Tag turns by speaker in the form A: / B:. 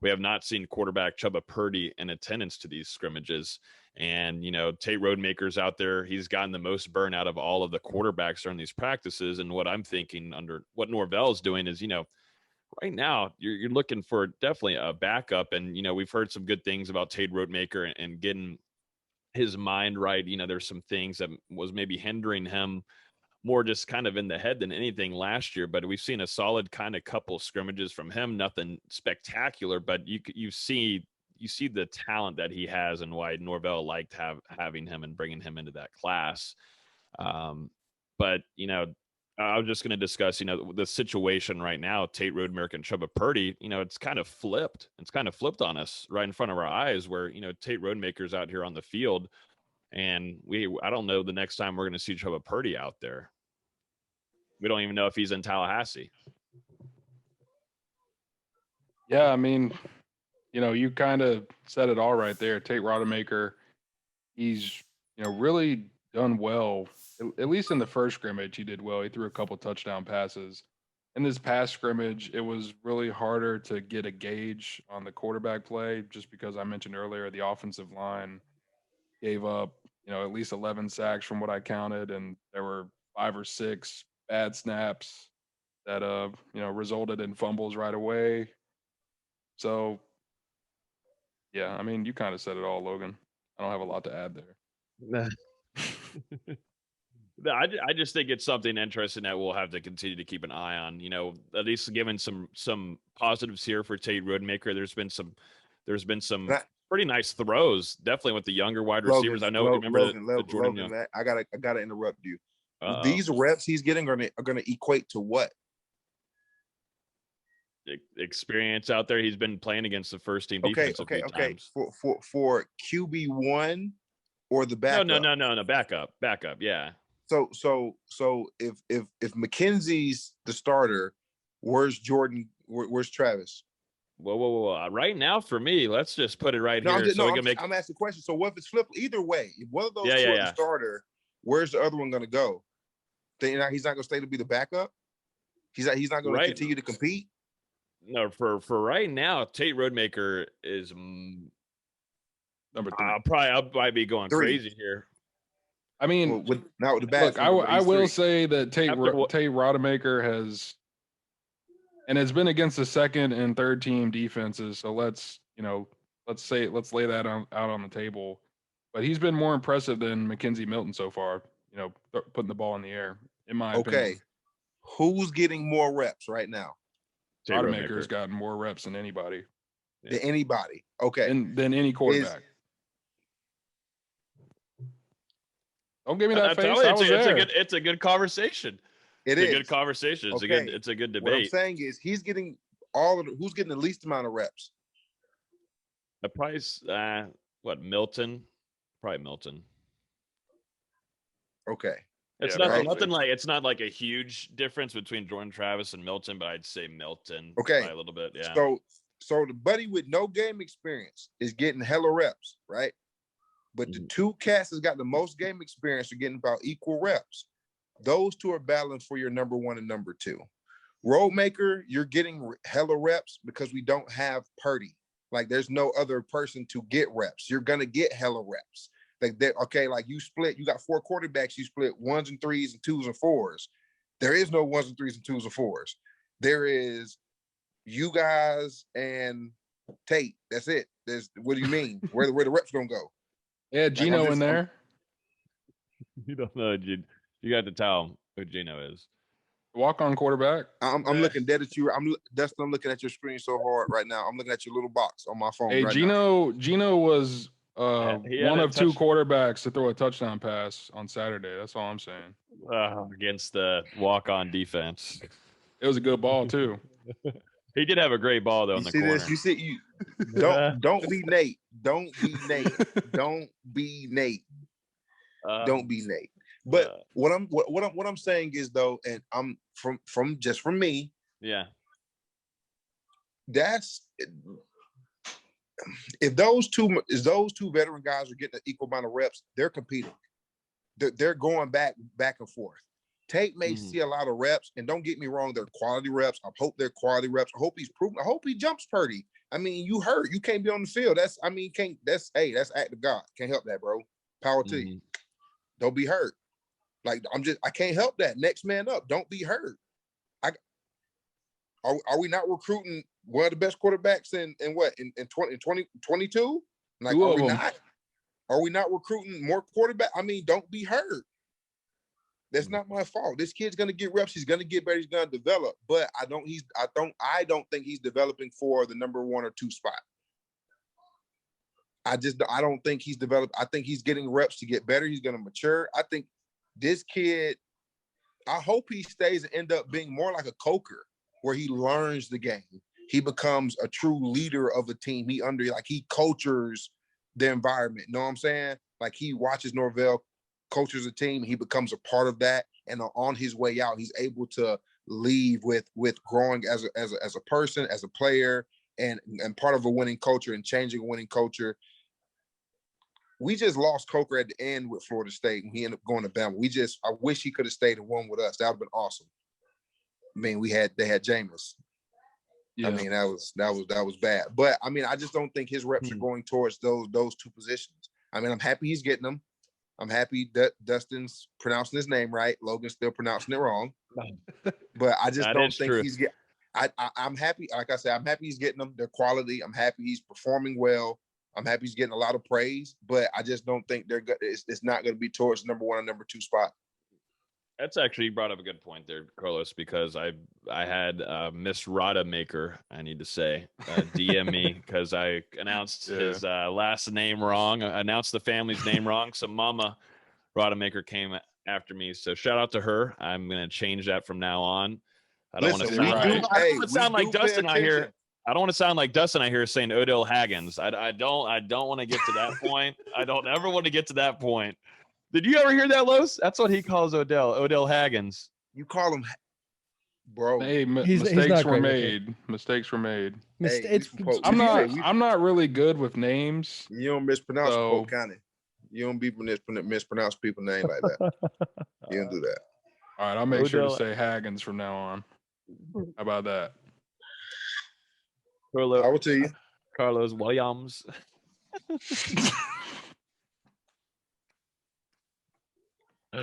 A: we have not seen quarterback Chuba Purdy in attendance to these scrimmages. And, Tate Rodemaker's out there. He's gotten the most burn out of all of the quarterbacks during these practices. And what I'm thinking under what Norvell's doing is, right now you're looking for definitely a backup. And, we've heard some good things about Tate Rodemaker and getting his mind right. There's some things that was maybe hindering him more just kind of in the head than anything last year, but we've seen a solid kind of couple scrimmages from him, nothing spectacular, but you see the talent that he has and why Norvell liked having him and bringing him into that class. But I was just going to discuss, the situation right now, Tate Rodemaker and Chuba Purdy, it's kind of flipped. It's kind of flipped on us right in front of our eyes where, Tate Rodemaker's out here on the field. And I don't know the next time we're going to see Chuba Purdy out there. We don't even know if he's in Tallahassee.
B: Yeah, I mean, you kind of said it all right there. Tate Rodemaker, he's, really done well. At least in the first scrimmage, he did well. He threw a couple touchdown passes. In this past scrimmage, it was really harder to get a gauge on the quarterback play just because I mentioned earlier the offensive line gave up, at least 11 sacks from what I counted, and there were 5 or 6 bad snaps that resulted in fumbles right away. So yeah, I mean, you kind of said it all, Logan. I don't have a lot to add there.
A: I just think it's something interesting that we'll have to continue to keep an eye on. At least given some positives here for Tate Rodemaker. There's been some pretty nice throws, definitely with the younger wide receivers. I know. Remember the Jordan?
C: Logan, I gotta interrupt you. These reps he's getting are going to equate to what?
A: Experience out there. He's been playing against the first team defense a few times.
C: For QB1 or the backup?
A: No, backup. Yeah.
C: So if McKenzie's the starter, where's Jordan? Where's Travis?
A: Whoa. Right now, for me, let's just put it right here.
C: I'm asking a question. So what if it's flipped? Either way, if one of those two is the starter, where's the other one going to go? Then he's not going to stay to be the backup. He's not going to continue to compete.
A: No, for right now, Tate Rodemaker is
B: number 3.
A: I might be going crazy here.
B: I mean,
C: not with the bad.
B: Look, I will say that Tate Rodemaker has, and it's been against the second and third team defenses. So let's lay that out on the table. But he's been more impressive than McKenzie Milton so far. Putting the ball in the air, in my opinion.
C: Okay, who's getting more reps right now?
B: Rodemaker's gotten more reps than anybody.
C: Than anybody. Okay.
B: Than any quarterback. Don't give me that face.
A: It's a good conversation. It's a good conversation. It's a good debate.
C: What I'm saying is he's getting who's getting the least amount of reps?
A: The price, Milton? Probably Milton.
C: Okay.
A: It's not like a huge difference between Jordan Travis and Milton, but I'd say Milton by a little bit. Yeah.
C: So the buddy with no game experience is getting hella reps, right? But the two cats that's got the most game experience are getting about equal reps. Those two are battling for your number 1 and number 2. Rodemaker, you're getting hella reps because we don't have Purdy. Like there's no other person to get reps. You're gonna get hella reps. Like you split, you got 4 quarterbacks, you split 1s and 3s and 2s and 4s. There is no 1s and 3s and 2s and 4s. There is you guys and Tate. That's it. What do you mean? Where the reps gonna go?
B: Yeah, Gino in there.
A: You don't know, you got to tell him who Gino is.
B: Walk-on quarterback.
C: I'm looking dead at you. Dustin, I'm looking at your screen so hard right now. I'm looking at your little box on my phone.
B: Hey,
C: right Gino
B: was one of 2 quarterbacks to throw a touchdown pass on Saturday. That's all I'm saying.
A: Against the walk-on defense.
B: It was a good ball too.
A: He did have a great ball though in the corner.
C: You see, don't be Nate. Don't be Nate. Don't be Nate. Don't be Nate. But what I'm saying is though, and I'm from me.
A: Yeah.
C: That's if those two veteran guys are getting an equal amount of reps, they're competing. They're going back and forth. Tate may see a lot of reps, and don't get me wrong, they're quality reps. I hope they're quality reps. I hope he's proven. I hope he jumps Purdy I mean, you hurt. You can't be on the field. That's act of God. Can't help that, bro. Power to you. Don't be hurt. Like I can't help that. Next man up. Don't be hurt. Are we not recruiting one of the best quarterbacks in 2022? Like,
B: Two of them.
C: Are we not recruiting more quarterback? I mean, don't be hurt. That's not my fault. This kid's gonna get reps. He's gonna get better. He's gonna develop. But I don't think he's developing for the number 1 or 2 spot. I don't think he's developed. I think he's getting reps to get better. He's gonna mature. I think this kid, I hope he stays and end up being more like a Coker, where he learns the game. He becomes a true leader of a team. He coaches the environment. You know what I'm saying? Like, he watches Norvell coaches a team. He becomes a part of that. And on his way out, he's able to leave with growing as a person, as a player, and part of a winning culture and changing a winning culture. We just lost Coker at the end with Florida State, and he ended up going to Bama. I wish he could have stayed and won with us. That would have been awesome. I mean, they had Jameis. Yeah. I mean, that was bad. But I mean, I just don't think his reps are going towards those 2 positions. I mean, I'm happy he's getting them. I'm happy that Dustin's pronouncing his name right. Logan's still pronouncing it wrong. But I just don't think he's getting. I'm happy. Like I said, I'm happy he's getting them. Their quality. I'm happy he's performing well. I'm happy he's getting a lot of praise. But I just don't think it's not going to be towards number 1 or number 2 spot.
A: That's actually, you brought up a good point there, Karlos, because I had Miss Rodamaker, I need to say, DM me because I announced his last name wrong. I announced the family's name wrong. So Mama Rodamaker came after me. So shout out to her. I'm going to change that from now on. I don't want to sound like Dustin out here. I don't want to sound like Dustin out here saying Odell Haggins. I don't want to get to that point. I don't ever want to get to that point. Did you ever hear that, Los? That's what he calls Odell Haggins.
C: You call him, bro.
B: Hey, mistakes were made. Mistakes were made. I'm not really good with names.
C: You don't mispronounce Polk County. You don't be mispronounce people's names like that. You don't do that.
B: All right, I'll make sure to say Haggins from now on. How about that?
C: I will tell you.
A: Karlos Williams.